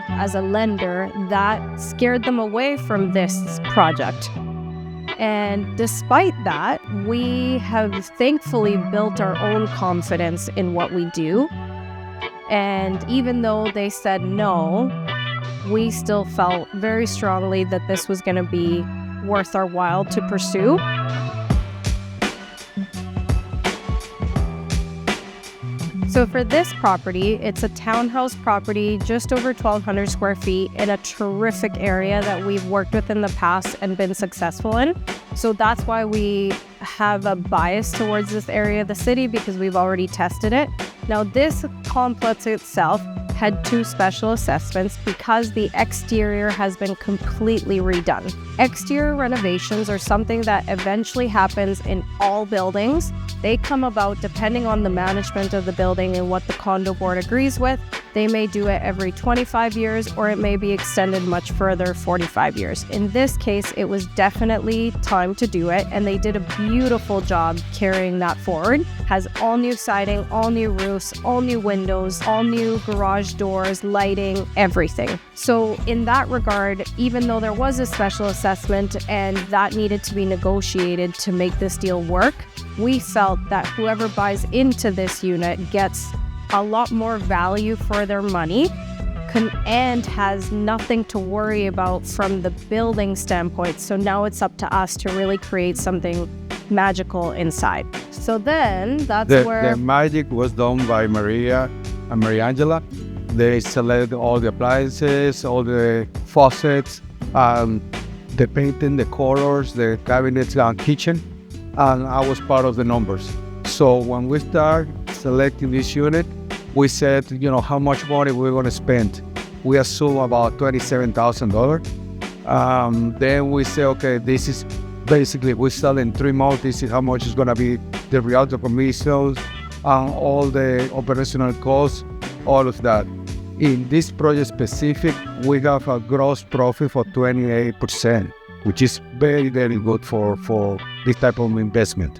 as a lender, that scared them away from this project. And despite that, we have thankfully built our own confidence in what we do. And even though they said no, we still felt very strongly that this was going to be worth our while to pursue. So for this property, it's a townhouse property, just over 1,200 square feet in a terrific area that we've worked with in the past and been successful in. So that's why we have a bias towards this area of the city, because we've already tested it. Now, this complex itself had 2 special assessments because the exterior has been completely redone. Exterior renovations are something that eventually happens in all buildings. They come about depending on the management of the building and what the condo board agrees with. They may do it every 25 years, or it may be extended much further, 45 years. In this case, it was definitely time to do it, and they did a beautiful job carrying that forward. Has all new siding, all new roofs, all new windows, all new garage doors, lighting, everything. So in that regard, even though there was a special assessment and that needed to be negotiated to make this deal work, we felt that whoever buys into this unit gets a lot more value for their money and has nothing to worry about from the building standpoint. So now it's up to us to really create something magical inside. So then the magic was done by Maria and Mariangela. They selected all the appliances, all the faucets, the painting, the colors, the cabinets and kitchen, and I was part of the numbers. So when we start selecting this unit, we said, how much money we're going to spend. We assume about $27,000. Then we say, okay, this is basically, we sell in 3 months. This is how much is going to be the realtor commissions and all the operational costs, all of that. In this project specific, we have a gross profit for 28%, which is very, very good for this type of investment.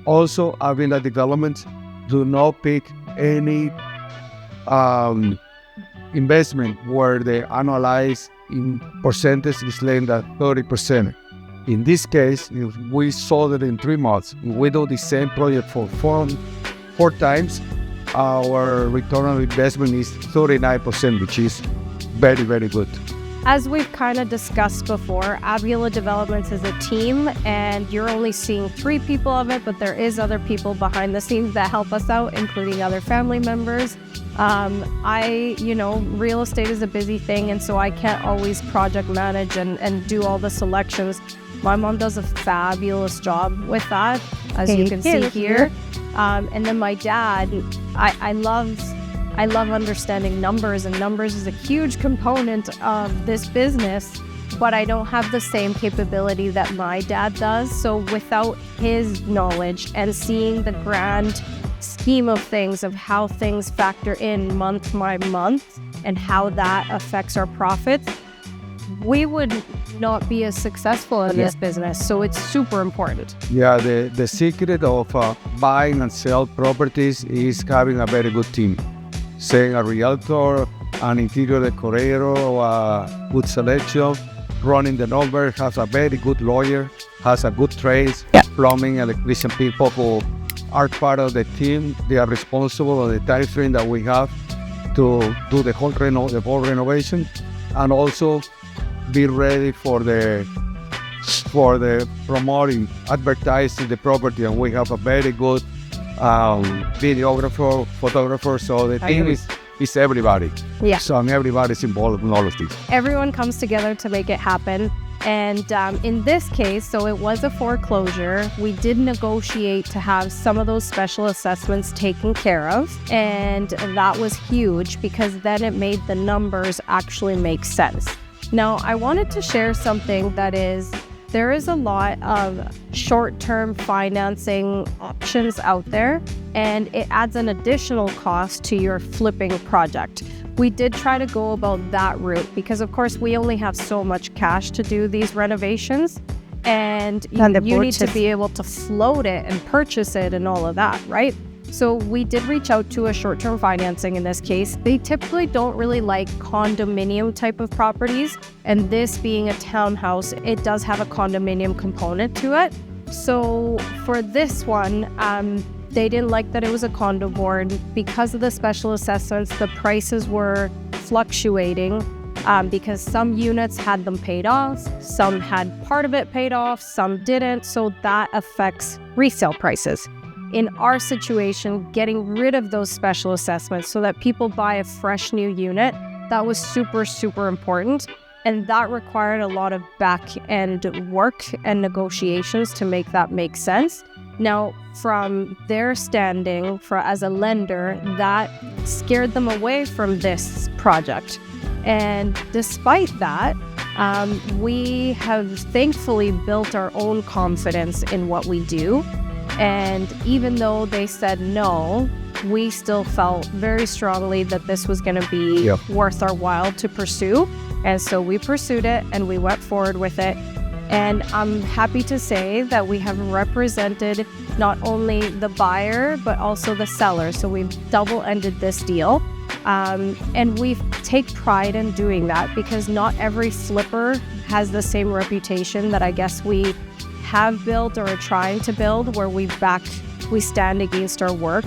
Also, Abula developments do not pick any investment where the annualized in percentage is less than 30%. In this case, if we sold it in 3 months, if we do the same project for four times, our return on investment is 39%, which is very, very good. As we've kind of discussed before, Abula Developments is a team, and you're only seeing 3 people of it, but there is other people behind the scenes that help us out, including other family members. Real estate is a busy thing, and so I can't always project manage and do all the selections. My mom does a fabulous job with that, as you can see here. And then my dad, I love understanding numbers, and numbers is a huge component of this business, but I don't have the same capability that my dad does. So without his knowledge and seeing the grand scheme of things, of how things factor in month by month and how that affects our profits, we would not be as successful in this business. So it's super important. Yeah, the secret of buying and sell properties is having a very good team. Saying a realtor, an interior decorator, good selection, running the numbers, has a very good lawyer, has a good trades, plumbing, electrician people who are part of the team. They are responsible for the time frame that we have to do the whole renovation, and also be ready for the promoting, advertising the property. And we have a very good videographer, photographer, so the team is everybody. Yeah. So everybody's involved in all of this. Everyone comes together to make it happen. And in this case, so it was a foreclosure. We did negotiate to have some of those special assessments taken care of. And that was huge, because then it made the numbers actually make sense. Now, I wanted to share something that is, there is a lot of short-term financing options out there, and it adds an additional cost to your flipping project. We did try to go about that route because, of course, we only have so much cash to do these renovations, and you need to be able to float it and purchase it and all of that, right? So we did reach out to a short-term financing in this case. They typically don't really like condominium type of properties. And this being a townhouse, it does have a condominium component to it. So for this one, they didn't like that it was a condo board. Because of the special assessments, the prices were fluctuating because some units had them paid off, some had part of it paid off, some didn't. So that affects resale prices. In our situation, getting rid of those special assessments so that people buy a fresh new unit, that was super, super important. And that required a lot of back-end work and negotiations to make that make sense. Now, from their standing as a lender, that scared them away from this project. And despite that, we have thankfully built our own confidence in what we do. And even though they said no, we still felt very strongly that this was going to be worth our while to pursue. And so we pursued it and we went forward with it. And I'm happy to say that we have represented not only the buyer, but also the seller. So we've double-ended this deal. And we take pride in doing that because not every flipper has the same reputation that I guess we have built or are trying to build, where we stand against our work.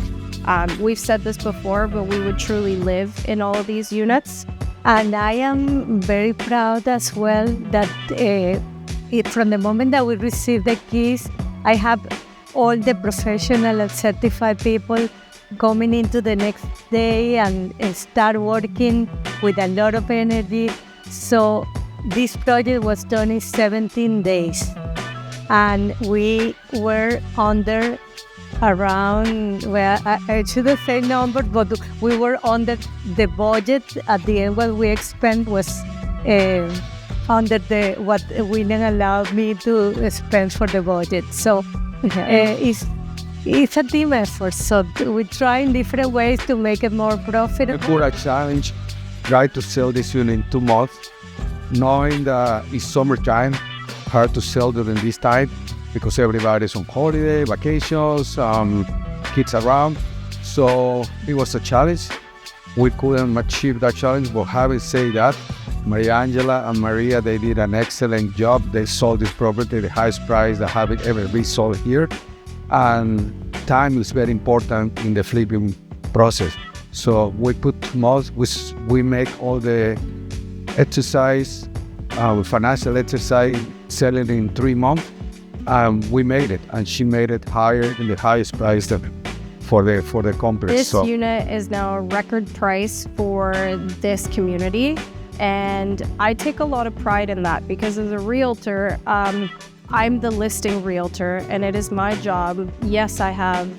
We've said this before, but we would truly live in all of these units. And I am very proud as well that from the moment that we received the keys, I have all the professional and certified people coming into the next day and start working with a lot of energy. So this project was done in 17 days. And we were under around, well, I shouldn't say numbers, but we were under the budget. At the end, what we spent was under what William allowed me to spend for the budget. So it's a team effort. So we try in different ways to make it more profitable. We put a challenge, try to sell this unit in 2 months, knowing that it's summertime, hard to sell during this time because everybody's on holiday, vacations, kids around. So it was a challenge. We couldn't achieve that challenge, but having said that, Maria Angela and Maria, they did an excellent job. They sold this property, the highest price that have ever been sold here. And time is very important in the flipping process. So we put most, we make all the exercise, financial exercise, selling in 3 months. We made it, and she made it higher in the highest price for the complex. This unit is now a record price for this community, and I take a lot of pride in that because as a realtor, I'm the listing realtor, and it is my job. Yes, I have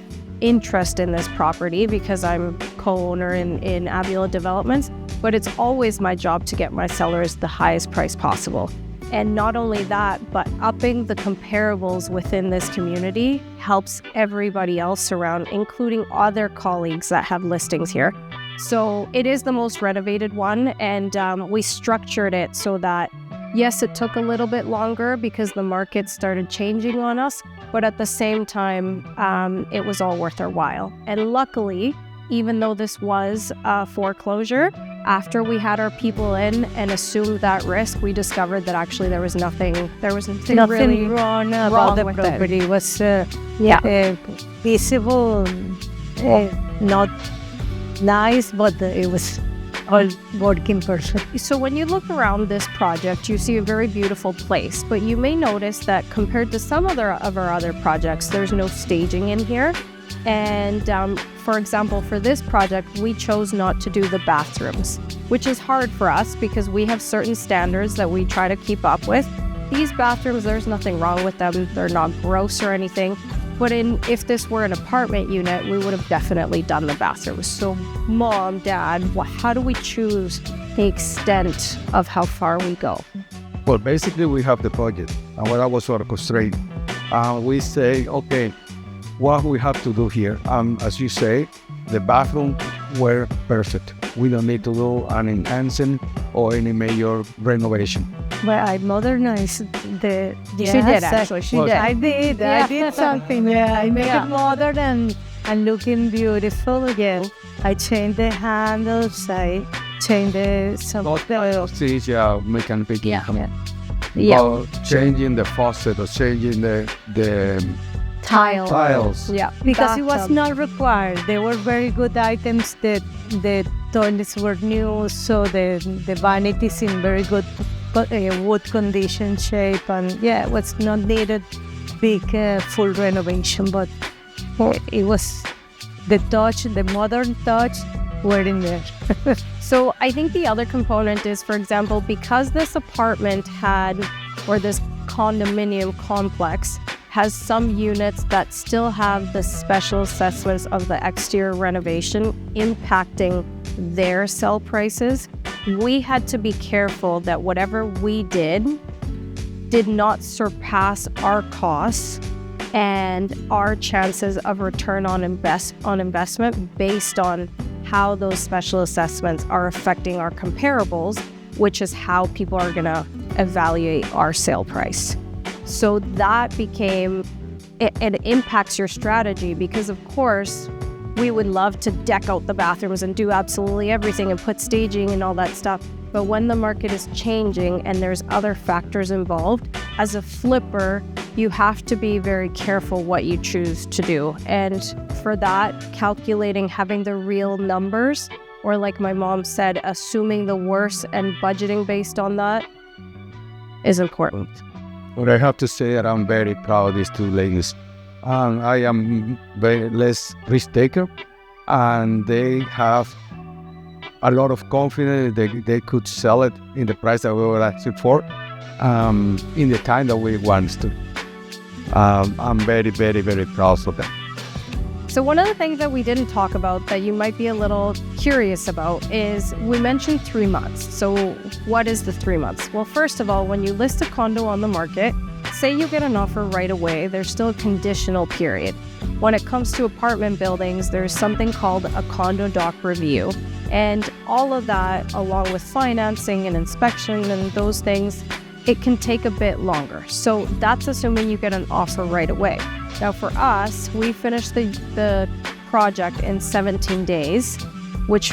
interest in this property because I'm co-owner in Abula Developments, but it's always my job to get my sellers the highest price possible. And not only that, but upping the comparables within this community helps everybody else around, including other colleagues that have listings here. So it is the most renovated one, and we structured it so that, yes, it took a little bit longer because the market started changing on us, but at the same time, it was all worth our while. And luckily, even though this was a foreclosure, after we had our people in and assumed that risk, we discovered that actually there was nothing really wrong about the property. It was visible, not nice, but it was all working perfect. So when you look around this project, you see a very beautiful place, but you may notice that compared to some of our other projects, there's no staging in here. And for example, for this project, we chose not to do the bathrooms, which is hard for us because we have certain standards that we try to keep up with. These bathrooms, there's nothing wrong with them. They're not gross or anything. But if this were an apartment unit, we would have definitely done the bathrooms. So Mom, Dad, how do we choose the extent of how far we go? Well, basically we have the budget, and what I was sort of constrained. We say, okay, what we have to do here? As you say, the bathroom were perfect. We don't need to do an enhancing or any major renovation. Well, I modernized the... She did, actually. She did. I did something. Yeah, I made it modern, and looking beautiful again. I changed the handles, I changed mechanical. Yeah. Changing the faucet or changing the tiles. Yeah. Because it was not required. They were very good items. The toilets were new, so the vanities in very good wood condition shape, and it was not needed big full renovation, but it was the modern touch were in there. So I think the other component is, for example, because this apartment or this condominium complex has some units that still have the special assessments of the exterior renovation impacting their sell prices, we had to be careful that whatever we did not surpass our costs and our chances of return on investment based on how those special assessments are affecting our comparables, which is how people are going to evaluate our sale price. So that became, it impacts your strategy because, of course, we would love to deck out the bathrooms and do absolutely everything and put staging and all that stuff. But when the market is changing and there's other factors involved, as a flipper, you have to be very careful what you choose to do. And for that, calculating, having the real numbers, or like my mom said, assuming the worst and budgeting based on that is important. What I have to say that I'm very proud of these two ladies. I am very less risk taker, and they have a lot of confidence they could sell it in the price that we were asking for, in the time that we want to. I'm very, very, very proud of them. So one of the things that we didn't talk about that you might be a little curious about is we mentioned 3 months. So what is the 3 months? Well, first of all, when you list a condo on the market, say you get an offer right away, there's still a conditional period. When it comes to apartment buildings, there's something called a condo doc review. And all of that, along with financing and inspection and those things, it can take a bit longer. So that's assuming you get an offer right away. Now for us, we finished the project in 17 days, which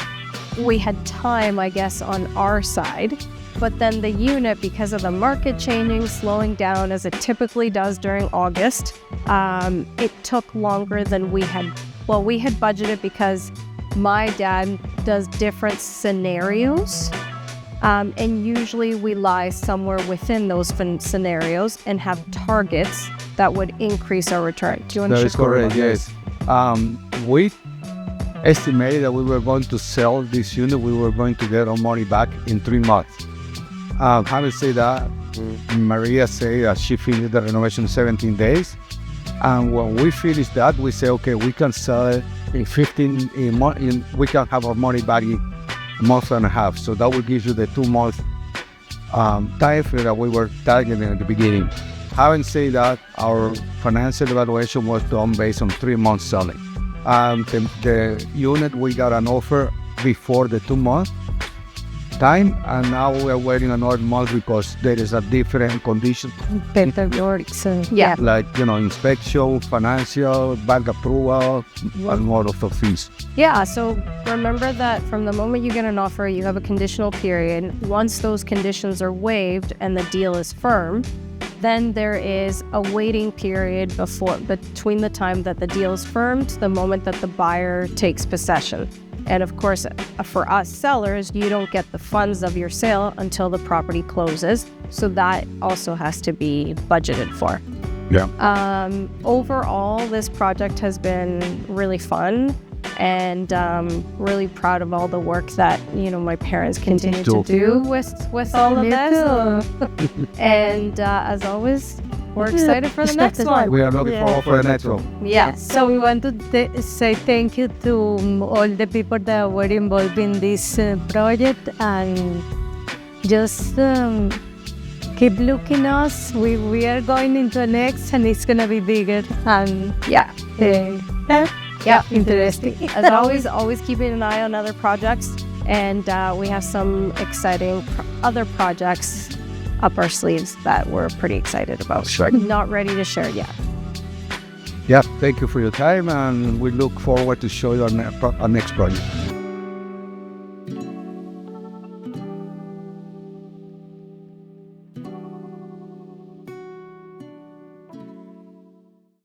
we had time, I guess, on our side. But then the unit, because of the market changing, slowing down as it typically does during August, it took longer than we had budgeted because my dad does different scenarios. And usually we lie somewhere within those scenarios and have targets that would increase our return. Do you want to That is correct, yes. We estimated that we were going to sell this unit, we were going to get our money back in 3 months. Having said that, Maria said that she finished the renovation in 17 days. And when we finish that, we say, okay, we can sell it in 15 months, we can have our money back in a month and a half. So that will give you the 2 month time frame that we were targeting at the beginning. Having said that, our financial evaluation was done based on 3 months selling. The unit, we got an offer before the 2 month time, and now we are waiting another month because there is a different condition. Yeah. Like, inspection, financial, bank approval, and all of the fees. Yeah, so remember that from the moment you get an offer, you have a conditional period. Once those conditions are waived and the deal is firm, then there is a waiting period between the time that the deal is firmed, the moment that the buyer takes possession. And of course, for us sellers, you don't get the funds of your sale until the property closes. So that also has to be budgeted for. Yeah. Overall, this project has been really fun, and really proud of all the work that my parents continue to do with all of this. And as always, we're excited for the next one. We are looking forward for the next one. Yeah. So we want to say thank you to all the people that were involved in this project, and just keep looking us. We are going into the next, and it's gonna be bigger and interesting. As always keeping an eye on other projects, and we have some exciting other projects up our sleeves that we're pretty excited about. Sure. Not ready to share yet. Yes, thank you for your time, and we look forward to show you our next project.